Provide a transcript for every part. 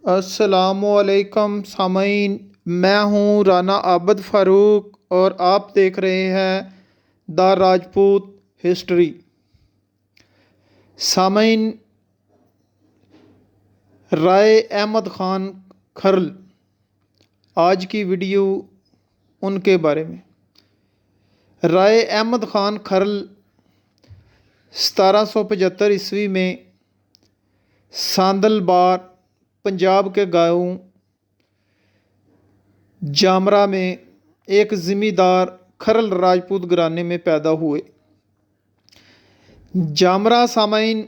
السلام علیکم سامعین، میں ہوں رانا عابد فاروق اور آپ دیکھ رہے ہیں دا راجپوت ہسٹری۔ سامعین، رائے احمد خان کھرل، آج کی ویڈیو ان کے بارے میں۔ رائے احمد خان کھرل 1775 میں ساندل بار پنجاب کے گاؤں جامرا میں ایک زمیندار کھرل راجپوت گھرانے میں پیدا ہوئے۔ جامرا سامعین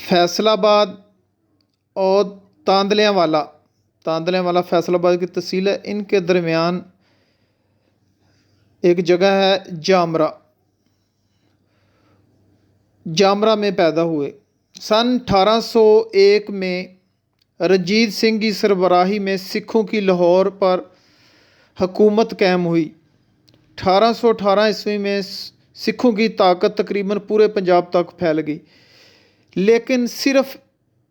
فیصل آباد اور تاندلیاں والا فیصل آباد کی تحصیل ہے، ان کے درمیان ایک جگہ ہے جامرا میں پیدا ہوئے۔ سن 1801 میں رنجیت سنگھ کی سربراہی میں سکھوں کی لاہور پر حکومت قائم ہوئی۔ 1818 میں سکھوں کی طاقت تقریباً پورے پنجاب تک پھیل گئی، لیکن صرف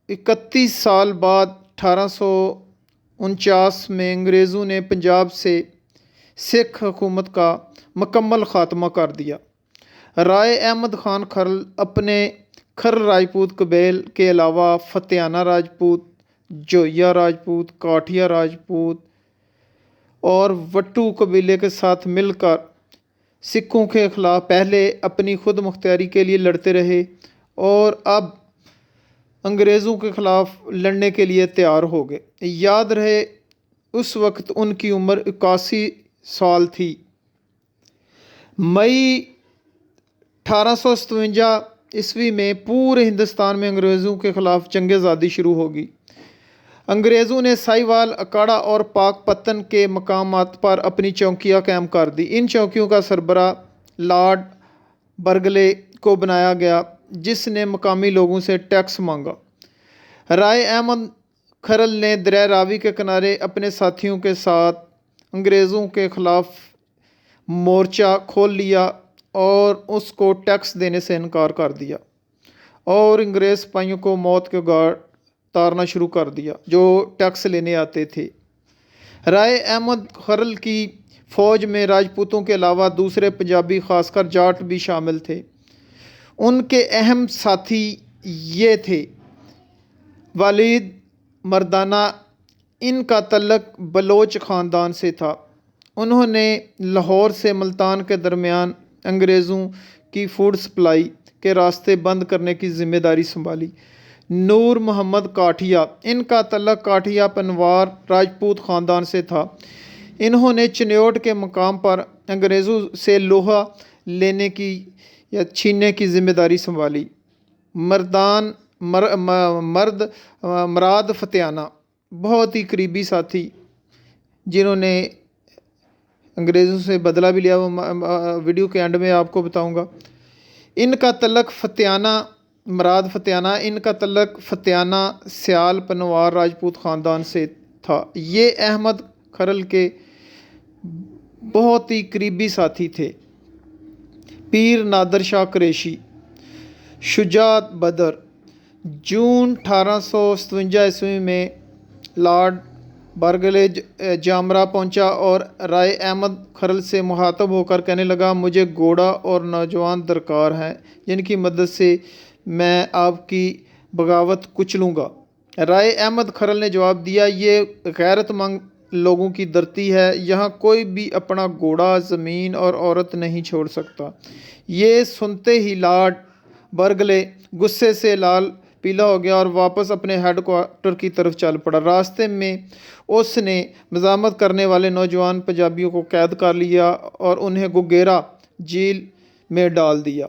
31 سال بعد 1849 میں انگریزوں نے پنجاب سے سکھ حکومت کا مکمل خاتمہ کر دیا۔ رائے احمد خان کھرل اپنے کھرل راجپوت قبیل کے علاوہ فتیانہ راجپوت، جوئیہ راجپوت، کاٹھیا راجپوت اور وٹو قبیلے کے ساتھ مل کر سکھوں کے خلاف پہلے اپنی خود مختاری کے لیے لڑتے رہے اور اب انگریزوں کے خلاف لڑنے کے لیے تیار ہو گئے۔ یاد رہے اس وقت ان کی عمر 81 سال تھی۔ مئی 1857 میں پورے ہندوستان میں انگریزوں کے خلاف جنگ آزادی شروع ہوگی۔ انگریزوں نے ساہیوال، اکاڑا اور پاک پتن کے مقامات پر اپنی چوکیاں قائم کر دی۔ ان چوکیوں کا سربراہ لارڈ برگلے کو بنایا گیا، جس نے مقامی لوگوں سے ٹیکس مانگا۔ رائے احمد کھرل نے دریا راوی کے کنارے اپنے ساتھیوں کے ساتھ انگریزوں کے خلاف مورچہ کھول لیا اور اس کو ٹیکس دینے سے انکار کر دیا اور انگریز سپاہیوں کو موت کے گھاٹ اتارنا شروع کر دیا جو ٹیکس لینے آتے تھے۔ رائے احمد کھرل کی فوج میں راجپوتوں کے علاوہ دوسرے پنجابی، خاص کر جاٹ بھی شامل تھے۔ ان کے اہم ساتھی یہ تھے: والد مردانہ، ان کا تعلق بلوچ خاندان سے تھا۔ انہوں نے لاہور سے ملتان کے درمیان انگریزوں کی فوڈ سپلائی کے راستے بند کرنے کی ذمہ داری سنبھالی۔ نور محمد کاٹھیا، ان کا تعلق کاٹھیا پنوار راجپوت خاندان سے تھا۔ انہوں نے چنیوٹ کے مقام پر انگریزوں سے لوہا لینے کی یا چھیننے کی ذمہ داری سنبھالی۔ مراد فتیانہ، بہت ہی قریبی ساتھی جنہوں نے انگریزوں سے بدلہ بھی لیا، وہ ویڈیو کے اینڈ میں آپ کو بتاؤں گا۔ ان کا تعلق ان کا تعلق فتیانہ سیال پنوار راجپوت خاندان سے تھا۔ یہ احمد کھرل کے بہت ہی قریبی ساتھی تھے۔ پیر نادر شاہ قریشی، شجاعت بدر، جون 1857 میں لارڈ برگلے جامرا پہنچا اور رائے احمد کھرل سے مخاطب ہو کر کہنے لگا، مجھے گھوڑا اور نوجوان درکار ہیں جن کی مدد سے میں آپ کی بغاوت کچلوں گا۔ رائے احمد کھرل نے جواب دیا، یہ غیرت مند لوگوں کی دھرتی ہے، یہاں کوئی بھی اپنا گھوڑا، زمین اور عورت نہیں چھوڑ سکتا۔ یہ سنتے ہی لارڈ برگلے غصے سے لال پیلا ہو گیا اور واپس اپنے ہیڈ کوارٹر کی طرف چل پڑا۔ راستے میں اس نے مزاحمت کرنے والے نوجوان پنجابیوں کو قید کر لیا اور انہیں گوگیرا جیل میں ڈال دیا۔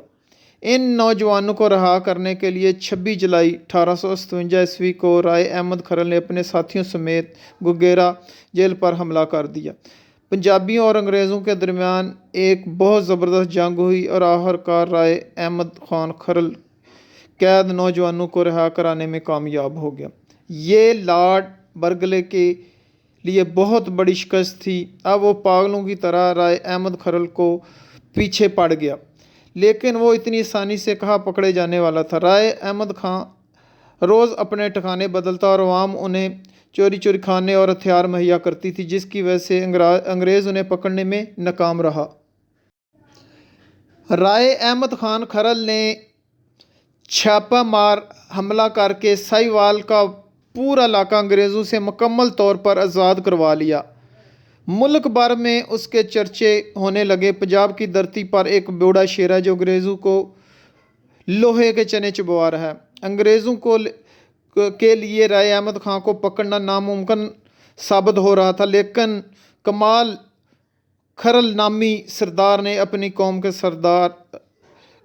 ان نوجوانوں کو رہا کرنے کے لیے 26 جولائی 1857 کو رائے احمد کھرل نے اپنے ساتھیوں سمیت گوگیرا جیل پر حملہ کر دیا۔ پنجابیوں اور انگریزوں کے درمیان ایک بہت زبردست جنگ ہوئی اور آخرکار رائے احمد خان کھرل قید نوجوانوں کو رہا کرانے میں کامیاب ہو گیا۔ یہ لارڈ برگلے کے لیے بہت بڑی شکست تھی۔ اب وہ پاگلوں کی طرح رائے احمد کھرل کو پیچھے پڑ گیا، لیکن وہ اتنی آسانی سے کہاں پکڑے جانے والا تھا۔ رائے احمد خان روز اپنے ٹھکانے بدلتا اور عوام انہیں چوری چوری کھانے اور ہتھیار مہیا کرتی تھی، جس کی وجہ سے انگریز انہیں پکڑنے میں ناکام رہا۔ رائے احمد خان کھرل نے چھاپہ مار حملہ کر کے ساہیوال کا پورا علاقہ انگریزوں سے مکمل طور پر آزاد کروا لیا۔ ملک بھر میں اس کے چرچے ہونے لگے۔ پنجاب کی دھرتی پر ایک بوڑھا شیر ہے جو انگریزوں کو لوہے کے چنے چبوا رہا ہے۔ انگریزوں کے لیے رائے احمد خان کو پکڑنا ناممکن ثابت ہو رہا تھا، لیکن کمال کھرل نامی سردار نے اپنی قوم کے سردار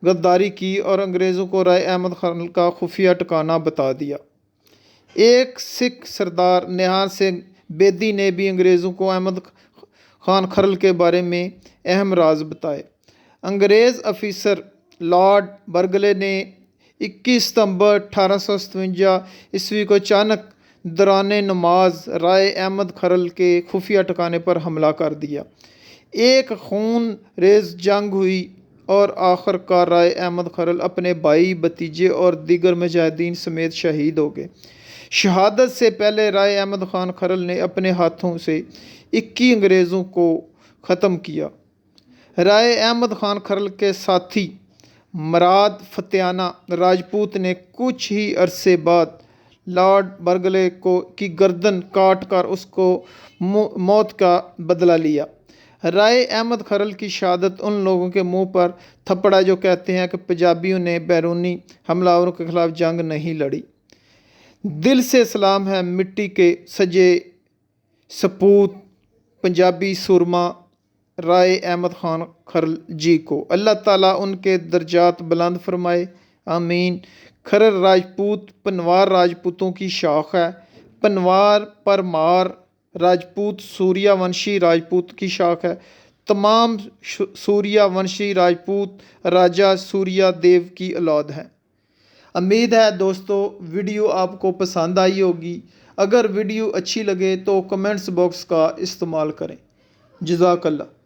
غداری کی اور انگریزوں کو رائے احمد خان کا خفیہ ٹھکانہ بتا دیا۔ ایک سکھ سردار نہار سنگھ بیدی نے بھی انگریزوں کو احمد خان کھرل کے بارے میں اہم راز بتائے۔ انگریز افسر لارڈ برگلے نے 21 ستمبر 1857 عیسوی کو اچانک دوران نماز رائے احمد کھرل کے خفیہ ٹھکانے پر حملہ کر دیا۔ ایک خون ریز جنگ ہوئی اور آخر کار رائے احمد کھرل اپنے بھائی، بھتیجے اور دیگر مجاہدین سمیت شہید ہو گئے۔ شہادت سے پہلے رائے احمد خان کھرل نے اپنے ہاتھوں سے 21 انگریزوں کو ختم کیا۔ رائے احمد خان کھرل کے ساتھی مراد فتیانہ راجپوت نے کچھ ہی عرصے بعد لارڈ برگلے کی گردن کاٹ کر اس کو موت کا بدلہ لیا۔ رائے احمد کھرل کی شہادت ان لوگوں کے منہ پر تھپڑ ہے جو کہتے ہیں کہ پنجابیوں نے بیرونی حملہ آوروں کے خلاف جنگ نہیں لڑی۔ دل سے سلام ہے مٹی کے سجے سپوت پنجابی سورما رائے احمد خان کھرل جی کو۔ اللہ تعالیٰ ان کے درجات بلند فرمائے، آمین۔ کھرل راجپوت پنوار راجپوتوں کی شاخ ہے۔ پنوار پرمار راجپوت سوریہ ونشی راجپوت کی شاخ ہے۔ تمام سوریہ ونشی راجپوت راجا سوریہ دیو کی اولاد ہیں۔ امید ہے دوستو ویڈیو آپ کو پسند آئی ہوگی۔ اگر ویڈیو اچھی لگے تو کمنٹس باکس کا استعمال کریں۔ جزاک اللہ۔